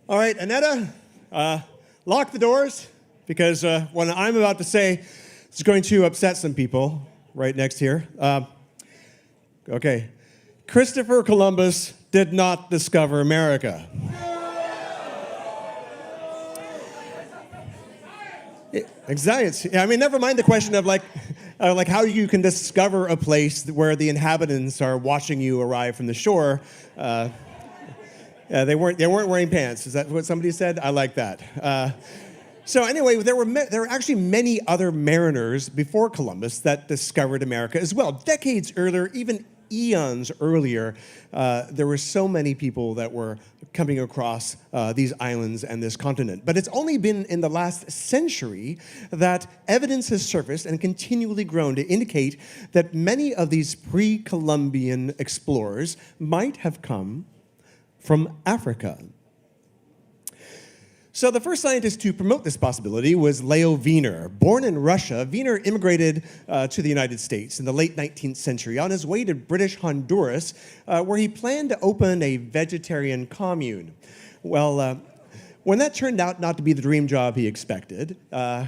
All right, Annetta, lock the doors, because what I'm about to say is going to upset some people right next here. Okay. Christopher Columbus did not discover America. Exactly. I mean, never mind the question of like how you can discover a place where the inhabitants are watching you arrive from the shore. They weren't wearing pants. Is that what somebody said? I like that. So anyway, there were actually many other mariners before Columbus that discovered America as well. Decades earlier, even eons earlier, there were so many people that were coming across these islands and this continent. But it's only been in the last century that evidence has surfaced and continually grown to indicate that many of these pre-Columbian explorers might have come from Africa. So the first scientist to promote this possibility was Leo Wiener. Born in Russia, Wiener immigrated to the United States in the late 19th century on his way to British Honduras, where he planned to open a vegetarian commune. Well, when that turned out not to be the dream job he expected,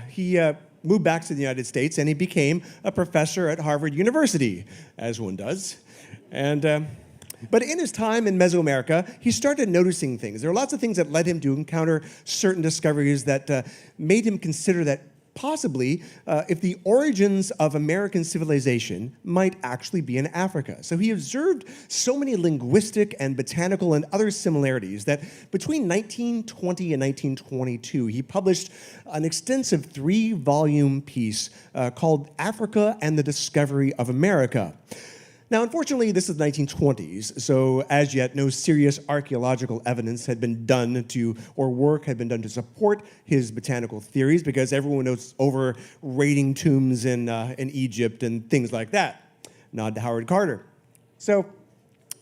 he moved back to the United States and he became a professor at Harvard University, as one does. But in his time in Mesoamerica, he started noticing things. There are lots of things that led him to encounter certain discoveries that made him consider that possibly if the origins of American civilization might actually be in Africa. So he observed so many linguistic and botanical and other similarities that between 1920 and 1922, he published an extensive 3-volume piece called Africa and the Discovery of America. Now, unfortunately, this is the 1920s, so as yet, no serious archaeological evidence had been done or work had been done to support his botanical theories, because everyone was over raiding tombs in Egypt and things like that. Nod to Howard Carter. So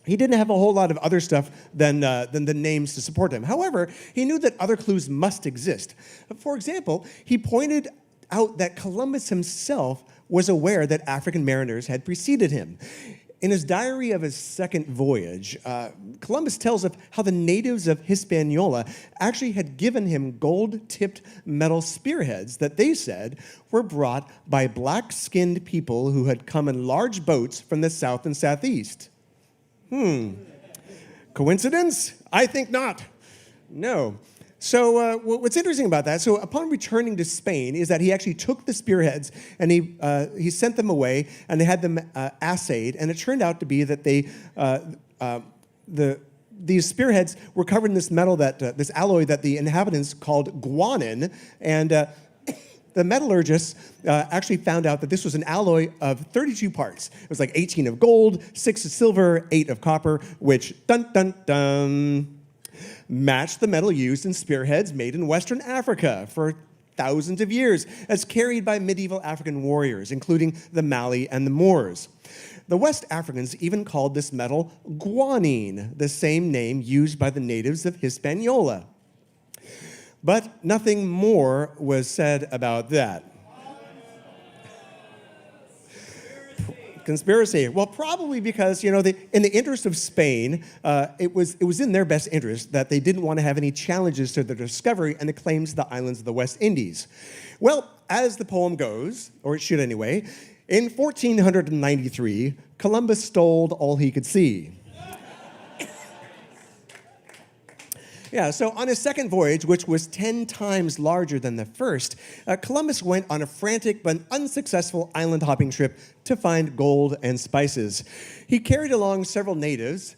he didn't have a whole lot of other stuff than the names to support him. However, he knew that other clues must exist. For example, he pointed out that Columbus himself was aware that African mariners had preceded him. In his diary of his second voyage, Columbus tells of how the natives of Hispaniola actually had given him gold-tipped metal spearheads that they said were brought by black-skinned people who had come in large boats from the south and southeast. Coincidence? I think not. No. So what's interesting about that, so upon returning to Spain, is that he actually took the spearheads and he sent them away and they had them assayed, and it turned out to be that these spearheads were covered in this metal, this alloy that the inhabitants called guanin, and the metallurgists actually found out that this was an alloy of 32 parts. It was like 18 of gold, 6 of silver, 8 of copper, which, dun, dun, dun, matched the metal used in spearheads made in Western Africa for thousands of years, as carried by medieval African warriors, including the Mali and the Moors. The West Africans even called this metal guanine, the same name used by the natives of Hispaniola. But nothing more was said about that. Conspiracy. Well, probably because, in the interest of Spain, it was in their best interest that they didn't want to have any challenges to their discovery and the claims to the islands of the West Indies. Well, as the poem goes, or it should anyway, in 1493, Columbus stole all he could see. Yeah, so on his second voyage, which was 10 times larger than the first, Columbus went on a frantic but unsuccessful island-hopping trip to find gold and spices. He carried along several natives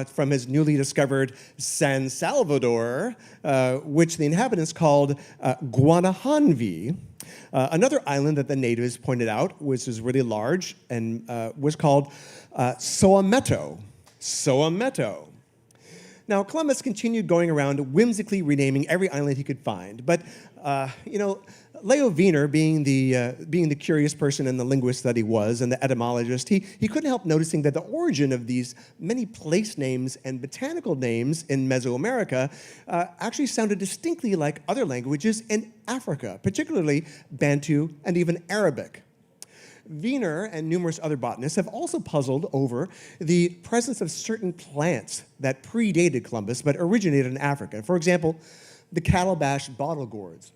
from his newly discovered San Salvador, which the inhabitants called Guanahanvi. Another island that the natives pointed out, which was really large, and was called Soameto. Soameto. Now, Columbus continued going around whimsically renaming every island he could find. But, Leo Wiener, being the curious person and the linguist that he was and the etymologist, he couldn't help noticing that the origin of these many place names and botanical names in Mesoamerica actually sounded distinctly like other languages in Africa, particularly Bantu and even Arabic. Wiener and numerous other botanists have also puzzled over the presence of certain plants that predated Columbus but originated in Africa. For example, the calabash bottle gourds.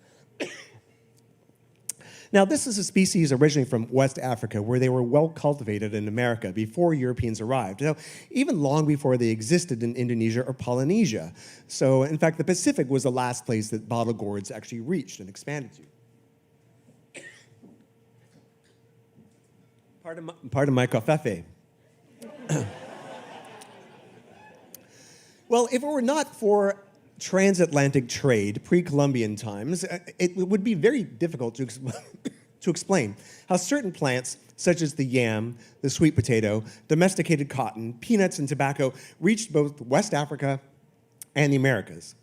Now, this is a species originally from West Africa, where they were well cultivated in America before Europeans arrived, even long before they existed in Indonesia or Polynesia. So, in fact, the Pacific was the last place that bottle gourds actually reached and expanded to. Pardon my covfefe. Well, if it were not for transatlantic trade, pre-Columbian times, it would be very difficult to explain how certain plants, such as the yam, the sweet potato, domesticated cotton, peanuts, and tobacco, reached both West Africa and the Americas.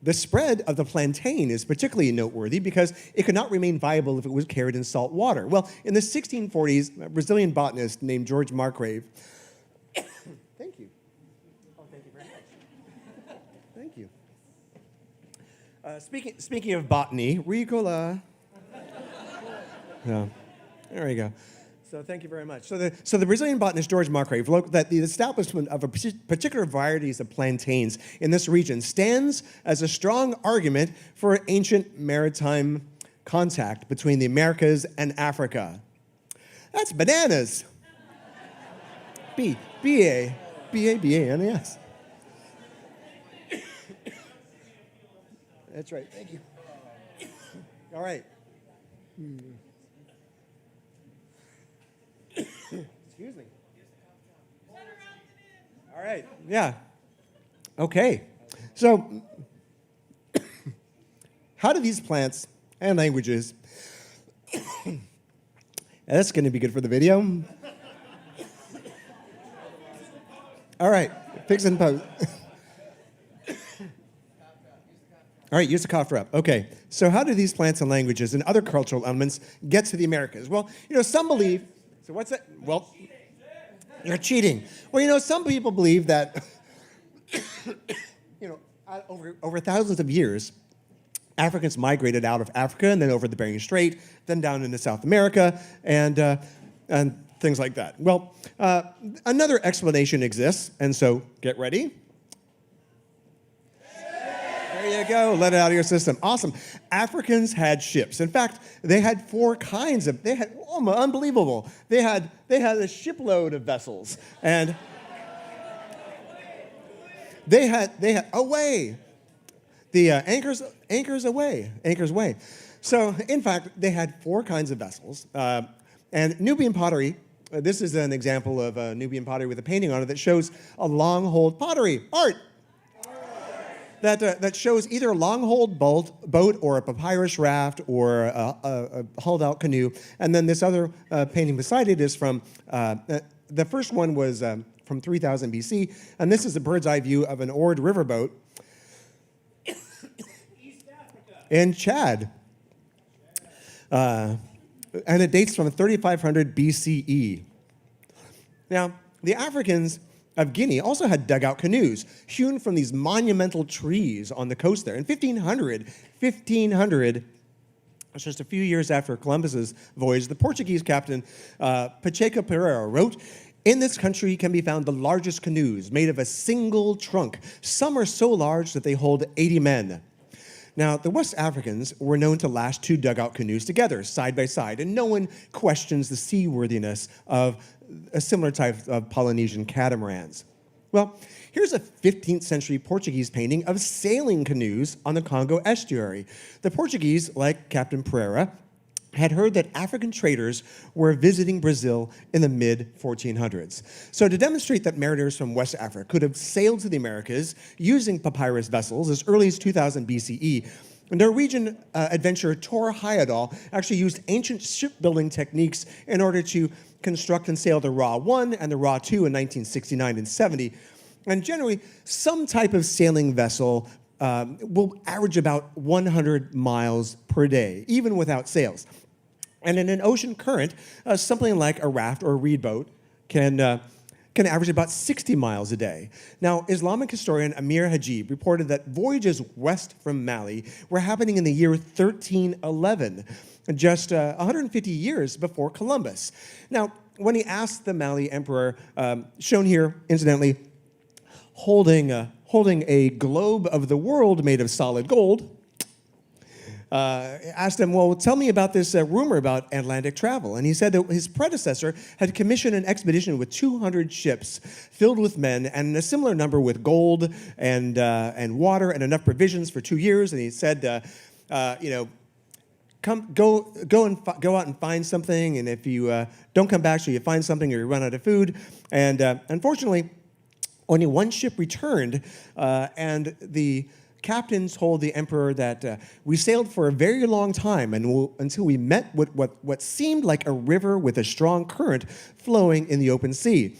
The spread of the plantain is particularly noteworthy because it could not remain viable if it was carried in salt water. Well, in the 1640s, a Brazilian botanist named George Marcgrave. Thank you. Thank you. Speaking of botany, Ricola. Yeah, there we go. So thank you very much. So the Brazilian botanist George Marcgrave wrote that the establishment of a particular varieties of plantains in this region stands as a strong argument for ancient maritime contact between the Americas and Africa. That's bananas. B-A-B-A-N-A-S. That's right. Thank you. All right. Excuse me. All right. Yeah. Okay. So, how do these plants and languages? That's going to be good for the video. All right. Fix and pose. All right, use the cough drop. Okay, so how do these plants and languages and other cultural elements get to the Americas? Well, some believe, so what's that? Well, you're cheating. Well, some people believe that, over thousands of years, Africans migrated out of Africa and then over the Bering Strait, then down into South America, and things like that. Well, another explanation exists, and so get ready. There you go. Let it out of your system. Awesome. Africans had ships. In fact, they had four kinds of. They had unbelievable. They had a shipload of vessels, and they had away. The anchors way. So in fact, they had four kinds of vessels, and Nubian pottery. This is an example of Nubian pottery with a painting on it that shows a long-hold pottery art. That shows either a long-hold boat or a papyrus raft or a hulled-out canoe. And then this other painting beside it is from, the first one was from 3000 BC, and this is a bird's-eye view of an oared riverboat in Chad. And it dates from 3500 BCE. Now, the Africans of Guinea also had dugout canoes hewn from these monumental trees on the coast there. In 1500, just a few years after Columbus's voyage, the Portuguese captain Pacheco Pereira wrote, "In this country can be found the largest canoes made of a single trunk. Some are so large that they hold 80 men." Now, the West Africans were known to lash two dugout canoes together, side by side, and no one questions the seaworthiness of a similar type of Polynesian catamarans. Well, here's a 15th century Portuguese painting of sailing canoes on the Congo estuary. The Portuguese, like Captain Pereira, had heard that African traders were visiting Brazil in the mid-1400s. So to demonstrate that mariners from West Africa could have sailed to the Americas using papyrus vessels as early as 2000 BCE, Norwegian adventurer Tor Heyerdahl actually used ancient shipbuilding techniques in order to construct and sail the Ra 1 and the Ra 2 in 1969 and 70. And generally, some type of sailing vessel will average about 100 miles per day, even without sails. And in an ocean current, something like a raft or a reed boat can can average about 60 miles a day. Now, Islamic historian Amir Hajib reported that voyages west from Mali were happening in the year 1311, just 150 years before Columbus. Now, when he asked the Mali emperor, shown here, incidentally, holding a globe of the world made of solid gold, asked him, well, tell me about this rumor about Atlantic travel. And he said that his predecessor had commissioned an expedition with 200 ships filled with men and a similar number with gold and water and enough provisions for 2 years. And he said, go out and find something. And if you don't come back, so you find something or you run out of food. And unfortunately, only one ship returned, and the captain told the emperor that we sailed for a very long time until we met what seemed like a river with a strong current flowing in the open sea.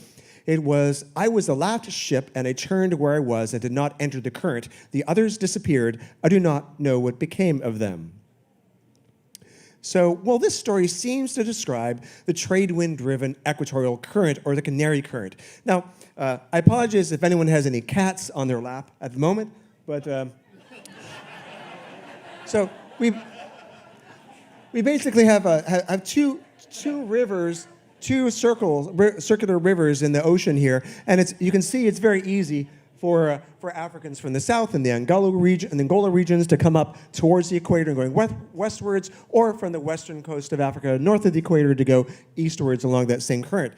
I was the last ship, and I turned where I was and did not enter the current. The others disappeared. I do not know what became of them. So, well, this story seems to describe the trade wind-driven equatorial current, or the Canary Current. Now, I apologize if anyone has any cats on their lap at the moment, but so we basically have two rivers, two circular rivers in the ocean here, and you can see it's very easy for Africans from the south and the Angola regions to come up towards the equator and going westwards, or from the western coast of Africa north of the equator to go eastwards along that same current.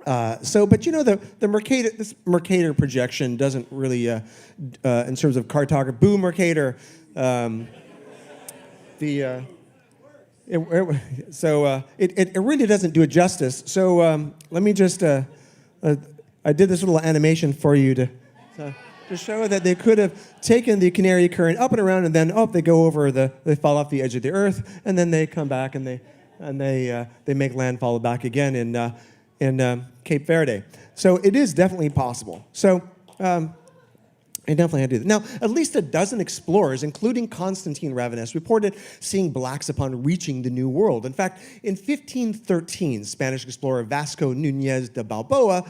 But you know, this Mercator projection doesn't really, in terms of cartography, boo Mercator. It really doesn't do it justice. So let me just, I did this little animation for you to show that they could have taken the Canary Current up and around, and then they go over they fall off the edge of the earth, and then they come back and they make landfall back again in Cape Verde. So it is definitely possible. So I definitely had to do that. Now, at least a dozen explorers, including Constantine Ravenous, reported seeing blacks upon reaching the New World. In fact, in 1513, Spanish explorer Vasco Núñez de Balboa,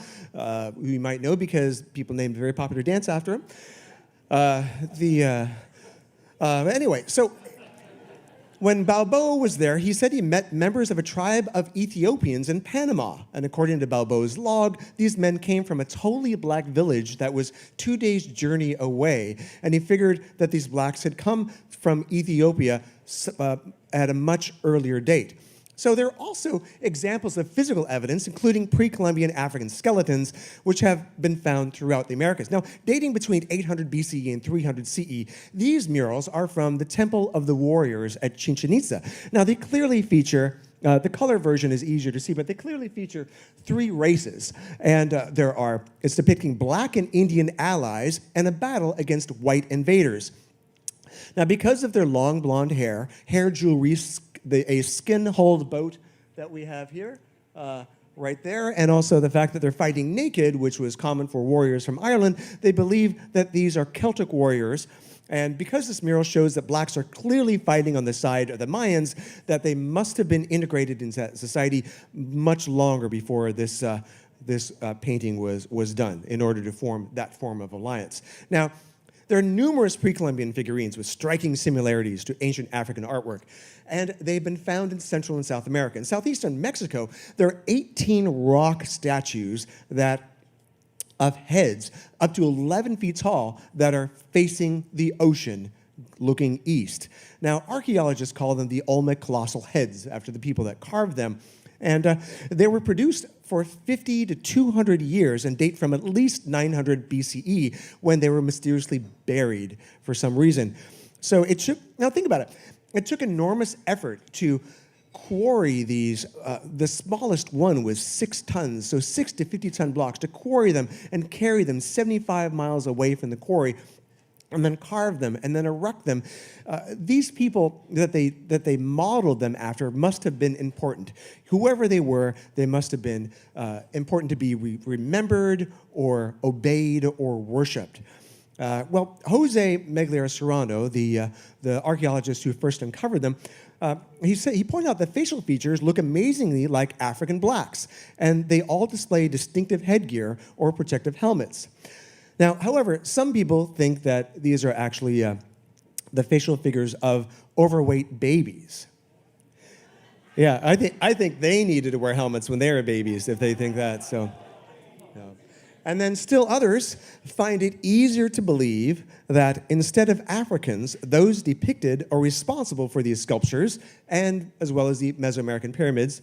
who you might know because people named a very popular dance after him. Anyway, so when Balboa was there, he said he met members of a tribe of Ethiopians in Panama. And according to Balboa's log, these men came from a totally black village that was 2 days' journey away. And he figured that these blacks had come from Ethiopia at a much earlier date. So there are also examples of physical evidence, including pre-Columbian African skeletons, which have been found throughout the Americas. Now, dating between 800 BCE and 300 CE, these murals are from the Temple of the Warriors at Chichen Itza. Now, they clearly feature, the color version is easier to see, but they clearly feature 3 races. And it's depicting black and Indian allies and a battle against white invaders. Now, because of their long blonde hair jewelry, a skin-hulled boat that we have here, right there, and also the fact that they're fighting naked, which was common for warriors from Ireland, they believe that these are Celtic warriors. And because this mural shows that blacks are clearly fighting on the side of the Mayans, that they must have been integrated into society much longer before this painting was done in order to form that form of alliance. Now, there are numerous pre-Columbian figurines with striking similarities to ancient African artwork, and they've been found in Central and South America. In southeastern Mexico, there are 18 rock statues of heads up to 11 feet tall that are facing the ocean, looking east. Now, archaeologists call them the Olmec colossal heads, after the people that carved them. And they were produced for 50 to 200 years and date from at least 900 BCE, when they were mysteriously buried for some reason. So now think about it. It took enormous effort to quarry these. The smallest one was 6 tons, so 6 to 50-ton blocks, to quarry them and carry them 75 miles away from the quarry, and then carve them, and then erect them. These people that they modeled them after must have been important. Whoever they were, they must have been important to be remembered or obeyed or worshipped. Well, Jose Megliar Serrano, the archaeologist who first uncovered them, He pointed out that facial features look amazingly like African blacks, and they all display distinctive headgear or protective helmets. Now, however, some people think that these are actually the facial figures of overweight babies. Yeah, I think they needed to wear helmets when they were babies if they think that. So. And then still others find it easier to believe that instead of Africans, those depicted or responsible for these sculptures, and as well as the Mesoamerican pyramids,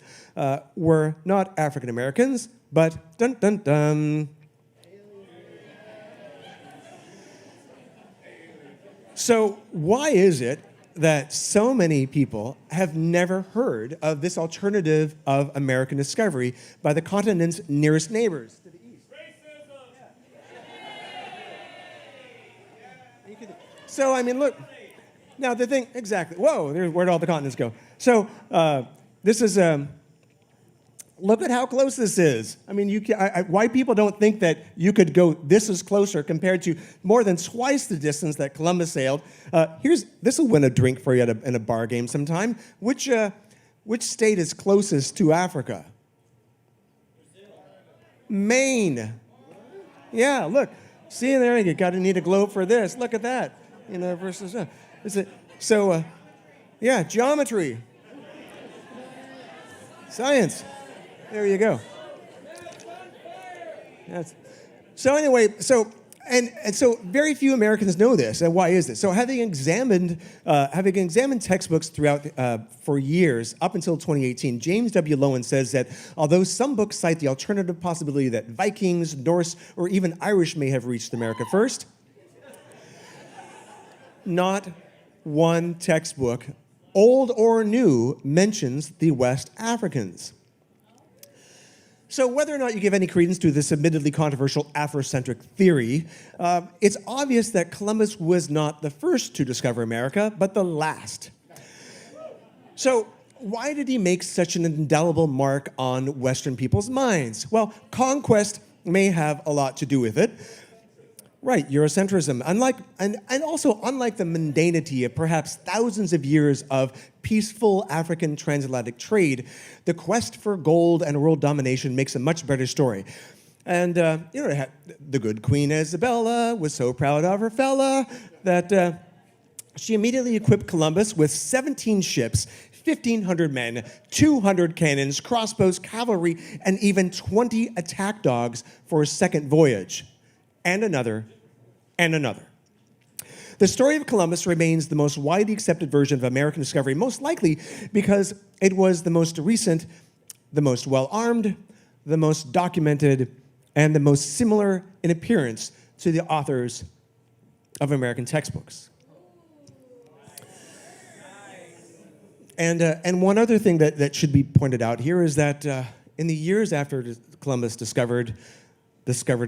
were not African Americans, but dun dun dun. So why is it that so many people have never heard of this alternative of American discovery by the continent's nearest neighbors? So, I mean, look, now the thing, exactly, whoa, where'd all the continents go? So, this is, look at how close this is. I mean, white people don't think that you could go, this is closer compared to more than twice the distance that Columbus sailed. This will win a drink for you in a bar game sometime. Which state is closest to Africa? Maine. Yeah, look, see there, you need a globe for this. Look at that. Versus yeah, geometry, science. There you go. So anyway, so very few Americans know this. And why is this? So having examined textbooks throughout for years up until 2018, James W. Lowen says that although some books cite the alternative possibility that Vikings, Norse, or even Irish may have reached America first, not one textbook, old or new, mentions the West Africans. So whether or not you give any credence to this admittedly controversial Afrocentric theory, it's obvious that Columbus was not the first to discover America, but the last. So why did he make such an indelible mark on Western people's minds? Well, conquest may have a lot to do with it. Right, Eurocentrism. And also unlike the mundanity of perhaps thousands of years of peaceful African transatlantic trade, the quest for gold and world domination makes a much better story. And, the good Queen Isabella was so proud of her fella that she immediately equipped Columbus with 17 ships, 1,500 men, 200 cannons, crossbows, cavalry, and even 20 attack dogs for a second voyage. And another, and another. The story of Columbus remains the most widely accepted version of American discovery, most likely because it was the most recent, the most well-armed, the most documented, and the most similar in appearance to the authors of American textbooks. And one other thing that should be pointed out here is that in the years after Columbus discovered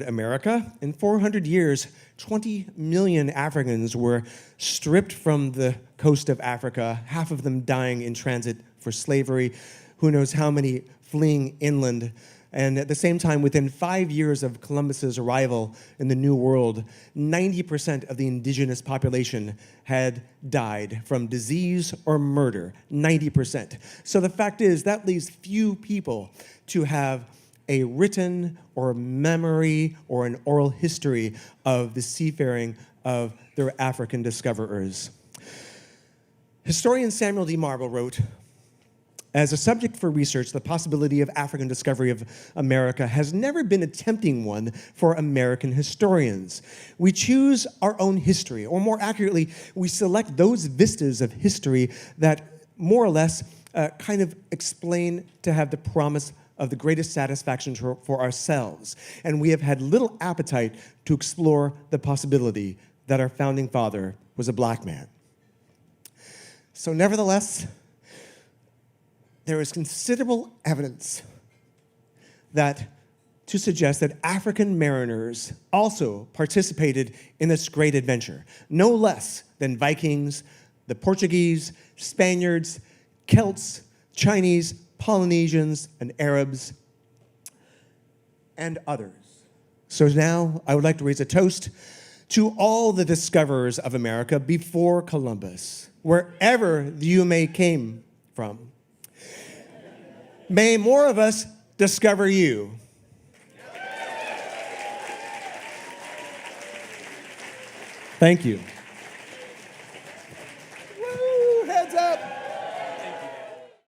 America, in 400 years, 20 million Africans were stripped from the coast of Africa, half of them dying in transit for slavery, who knows how many fleeing inland. And at the same time, within 5 years of Columbus's arrival in the New World, 90% of the indigenous population had died from disease or murder, 90%. So the fact is, that leaves few people to have a written or memory or an oral history of the seafaring of their African discoverers. Historian Samuel D. Marble wrote, as a subject for research, the possibility of African discovery of America has never been a tempting one for American historians. We choose our own history, or more accurately, we select those vistas of history that more or less kind of explain to have the promise of the greatest satisfaction for ourselves. And we have had little appetite to explore the possibility that our founding father was a black man. So nevertheless, there is considerable evidence to suggest that African mariners also participated in this great adventure, no less than Vikings, the Portuguese, Spaniards, Celts, Chinese, Polynesians, and Arabs, and others. So now I would like to raise a toast to all the discoverers of America before Columbus, wherever you may came from. May more of us discover you. Thank you.